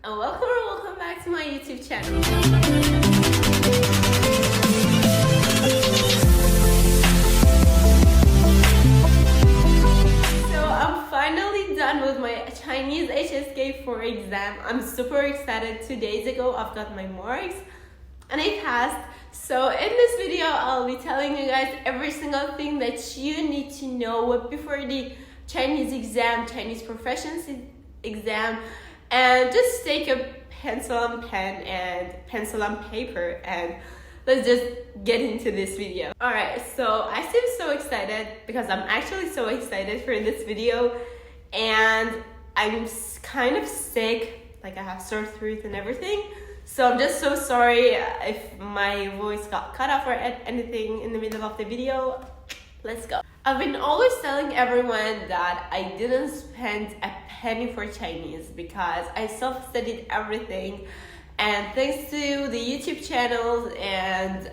and welcome back to my YouTube channel. So I'm finally done with my Chinese HSK4 exam. I'm super excited. 2 days ago I've got my marks and I passed. So in this video I'll be telling you guys every single thing that you need to know before the Chinese exam, Chinese proficiency exam, and just take a pencil and pen and pencil and paper and let's just get into this video. Alright, so I seem so excited because I'm actually so excited for this video, and I'm kind of sick, like I have sore throat and everything. So I'm just so sorry if my voice got cut off or anything in the middle of the video. Let's go. I've been always telling everyone that I didn't spend a penny for Chinese because I self-studied everything, and thanks to the YouTube channels and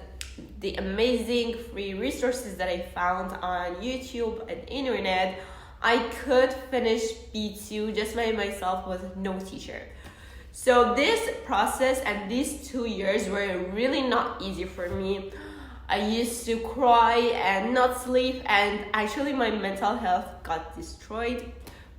the amazing free resources that I found on YouTube and internet, I could finish B2 just by myself with no teacher. So this process and these 2 years were really not easy for me. I used to cry and not sleep, and actually my mental health got destroyed.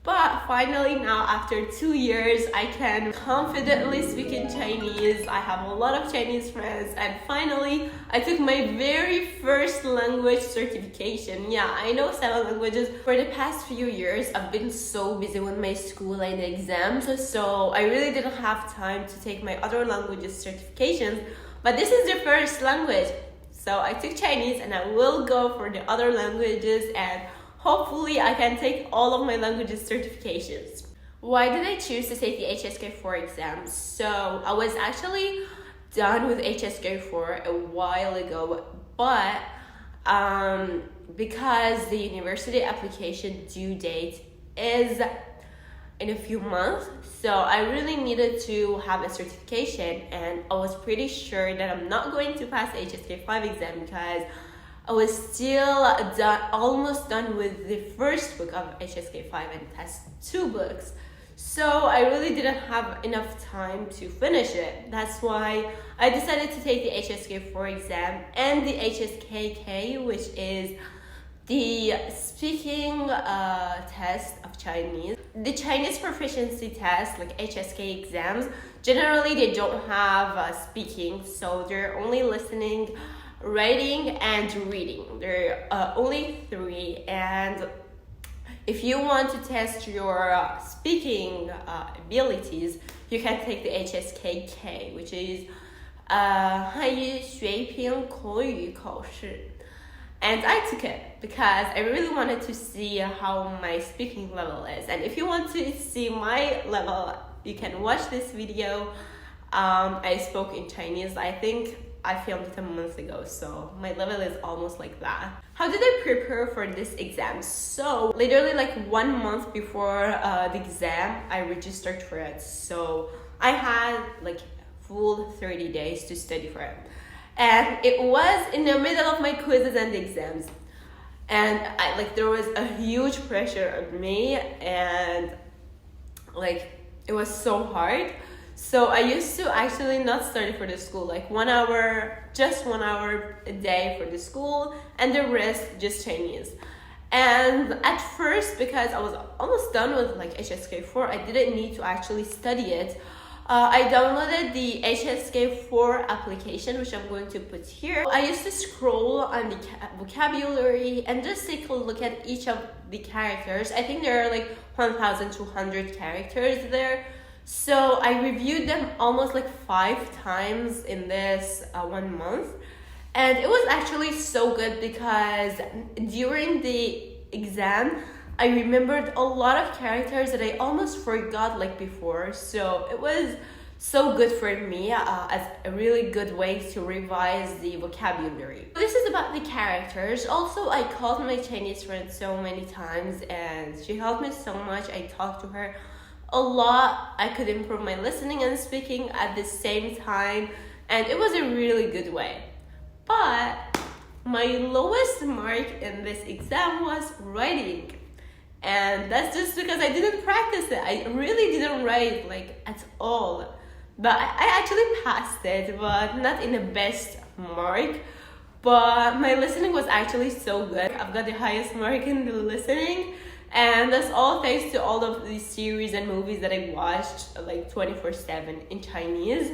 But finally now, after 2 years, I can confidently speak in Chinese. I have a lot of Chinese friends, and finally I took my very first language certification. Yeah, I know 7 languages. For the past few years, I've been so busy with my school and exams, so I really didn't have time to take my other languages certifications. But this is the first language. So I took Chinese, and I will go for the other languages, and hopefully I can take all of my languages certifications. Why did I choose to take the HSK4 exam? So I was actually done with HSK4 a while ago, but because the university application due date is in a few months, so I really needed to have a certification, and I was pretty sure that I'm not going to pass the HSK5 exam because I was still almost done with the first book of HSK5 and test 2 books. So I really didn't have enough time to finish it. That's why I decided to take the HSK4 exam and the HSKK, which is the speaking test of Chinese. The Chinese proficiency test, like HSK exams, generally they don't have speaking, so they're only listening, writing, and reading. There are only 3, and if you want to test your speaking abilities, you can take the HSKK, which is 汉语水平口语考试. And I took it because I really wanted to see how my speaking level is. And if you want to see my level, you can watch this video. I spoke in Chinese. I think I filmed it a month ago, so my level is almost like that. How did I prepare for this exam? So literally like 1 month before the exam, I registered for it. So I had like full 30 days to study for it. And it was in the middle of my quizzes and exams, and there was a huge pressure on me, and it was so hard. So I used to actually not study for the school, like 1 hour, just 1 hour a day for the school, and the rest just Chinese. And at first, because I was almost done with like HSK4, I didn't need to actually study it. I downloaded the HSK4 application, which I'm going to put here. I used to scroll on the vocabulary and just take a look at each of the characters. I think there are like 1,200 characters there. So I reviewed them almost like 5 times in this 1 month. And it was actually so good because during the exam, I remembered a lot of characters that I almost forgot like before. So it was so good for me as a really good way to revise the vocabulary. This is about the characters. Also, I called my Chinese friend so many times, and she helped me so much. I talked to her a lot. I could improve my listening and speaking at the same time, and it was a really good way. But my lowest mark in this exam was writing. And that's just because I didn't practice it. I really didn't write like at all. But I actually passed it, but not in the best mark. But my listening was actually so good. I've got the highest mark in the listening. And that's all thanks to all of these series and movies that I watched like 24/7 in Chinese.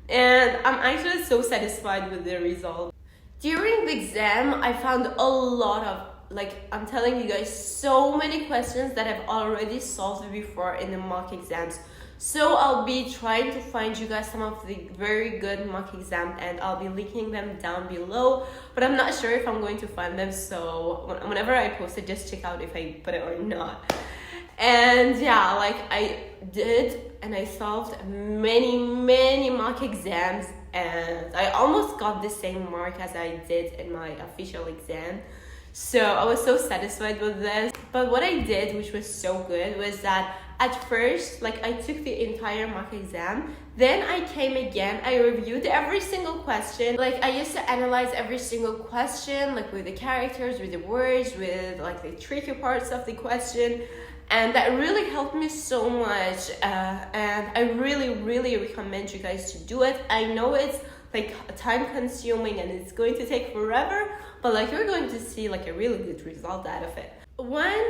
And I'm actually so satisfied with the result. During the exam, I found a lot of, like, I'm telling you guys, so many questions that I've already solved before in the mock exams. So I'll be trying to find you guys some of the very good mock exams, and I'll be linking them down below, but I'm not sure if I'm going to find them, so whenever I post it, just check out if I put it or not. And yeah, like I did, and I solved many mock exams, and I almost got the same mark as I did in my official exam. So I was so satisfied with this. But what I did, which was so good, was that at first, like, I took the entire mock exam, then I came again, I reviewed every single question. Like, I used to analyze every single question, like with the characters, with the words, with like the tricky parts of the question. And that really helped me so much. And I really recommend you guys to do it. I know it's like time consuming and it's going to take forever, but like you're going to see like a really good result out of it. One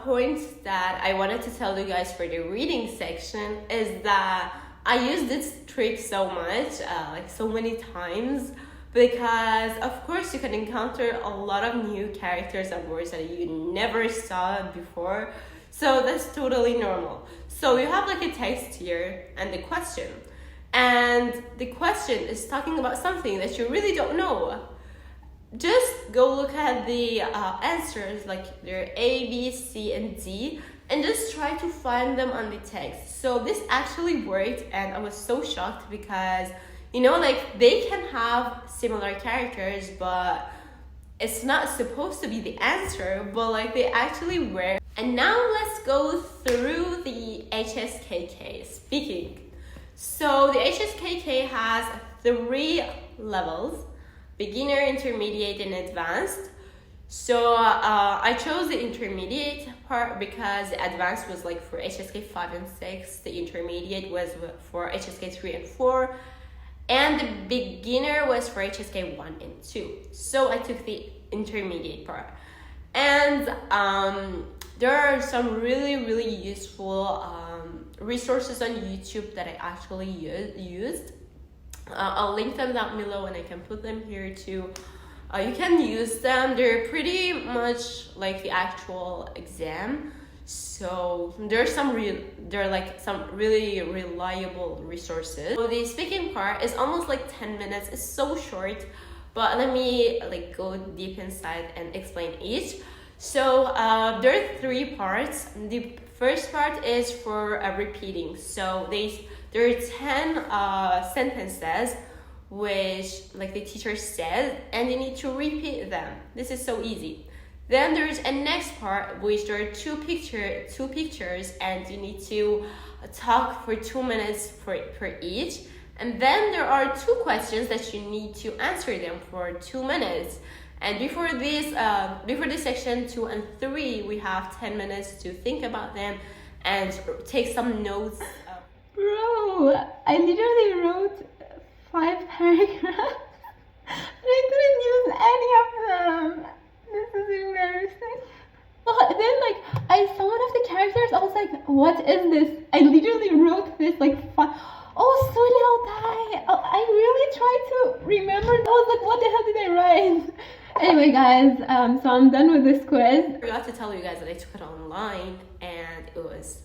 point that I wanted to tell you guys for the reading section is that I use this trick so much, like so many times, because of course you can encounter a lot of new characters and words that you never saw before. So that's totally normal. So you have like a text here and the question. And the question is talking about something that you really don't know. Just go look at the answers, like they're A, B, C, and D, and just try to find them on the text. So this actually worked, and I was so shocked because, you know, like they can have similar characters, but it's not supposed to be the answer, but like they actually were. And now let's go through the HSKK speaking. So the HSKK has 3 levels: beginner, intermediate, and advanced. So I chose the intermediate part because the advanced was like for HSK5 and 6, the intermediate was for HSK3 and 4, and the beginner was for HSK1 and 2. So I took the intermediate part. And there are some really useful resources on YouTube that I actually used. I'll link them down below, and I can put them here too. You can use them. They're pretty much like the actual exam. So there's some really reliable resources. So the speaking part is almost like 10 minutes. It's so short, but let me like go deep inside and explain each. So there are 3 parts. The first part is for repeating. So there are 10 sentences which like the teacher says, and you need to repeat them. This is so easy. Then there's a next part which there are two pictures, and you need to talk for 2 minutes for each. And then there are 2 questions that you need to answer them for 2 minutes. And before this section 2 and 3, we have 10 minutes to think about them and take some notes. Bro, I literally wrote 5 paragraphs. I didn't use any of them. This is embarrassing. Then like I saw one of the characters, I was like, what is this? I literally wrote this like 5. Oh, Suliao Dai. Oh, I really tried to remember. I was like, what the hell did I write? Anyway, guys, so I'm done with this quiz. I forgot to tell you guys that I took it online, and it was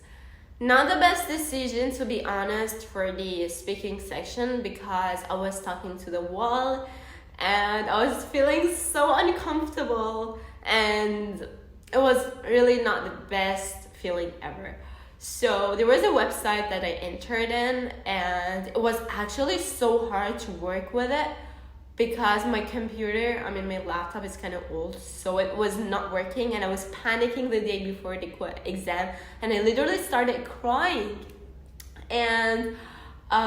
not the best decision, to be honest, for the speaking section, because I was talking to the wall and I was feeling so uncomfortable, and it was really not the best feeling ever. So there was a website that I entered in, and it was actually so hard to work with it because my my laptop is kind of old, so it was not working, and I was panicking the day before the exam, and I literally started crying. And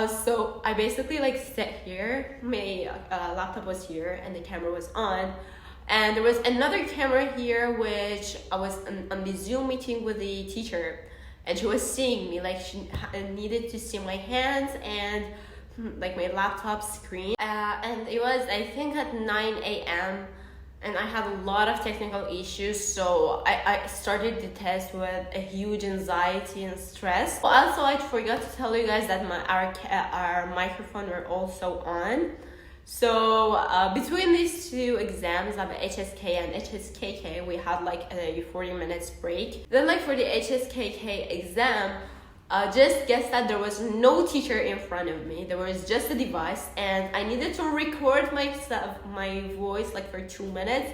so I basically like sat here, my laptop was here and the camera was on, And there was another camera here, which I was on the Zoom meeting with the teacher, and she was seeing me, like she needed to see my hands and like my laptop screen. And it was, I think, at 9 a.m. and I had a lot of technical issues, so I started the test with a huge anxiety and stress. Also, I forgot to tell you guys that our microphone were also on. So between these two exams, of HSK and HSKK, we had like a 40 minutes break. Then like for the HSKK exam, just guess that there was no teacher in front of me. There was just a device, and I needed to record myself, my voice, like for 2 minutes.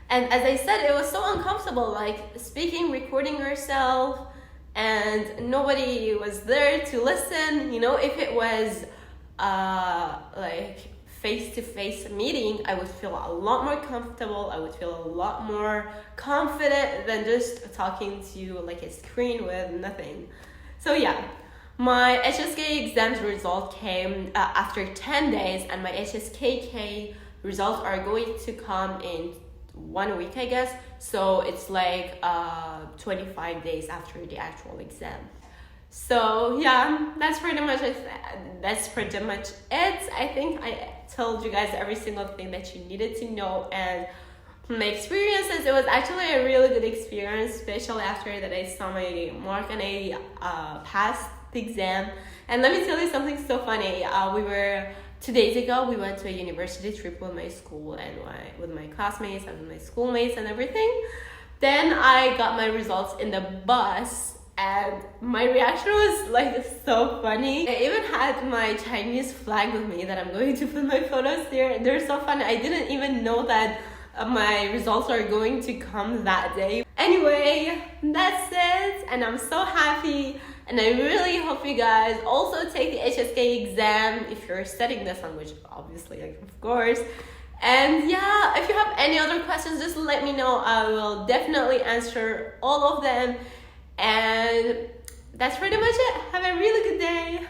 And as I said, it was so uncomfortable, like speaking, recording yourself, and nobody was there to listen. You know, if it was like face-to-face meeting, I would feel a lot more comfortable. I would feel a lot more confident than just talking to like a screen with nothing. So yeah, my HSK exams result came after 10 days, and my HSKK results are going to come in 1 week, I guess. So it's like 25 days after the actual exam. So yeah, that's pretty much it. I think I told you guys every single thing that you needed to know, and my experiences, it was actually a really good experience, especially after that I saw my mark and I passed the exam. And let me tell you something so funny. 2 days ago, we went to a university trip with my school and with my classmates and with my schoolmates and everything. Then I got my results in the bus, and my reaction was like so funny. I even had my Chinese flag with me that I'm going to put my photos there. They're so funny. I didn't even know that my results are going to come that day. Anyway, that's it, and I'm so happy, and I really hope you guys also take the HSK exam if you're studying this one, which obviously, like, of course. And yeah, if you have any other questions, just let me know. I will definitely answer all of them. And that's pretty much it. Have a really good day.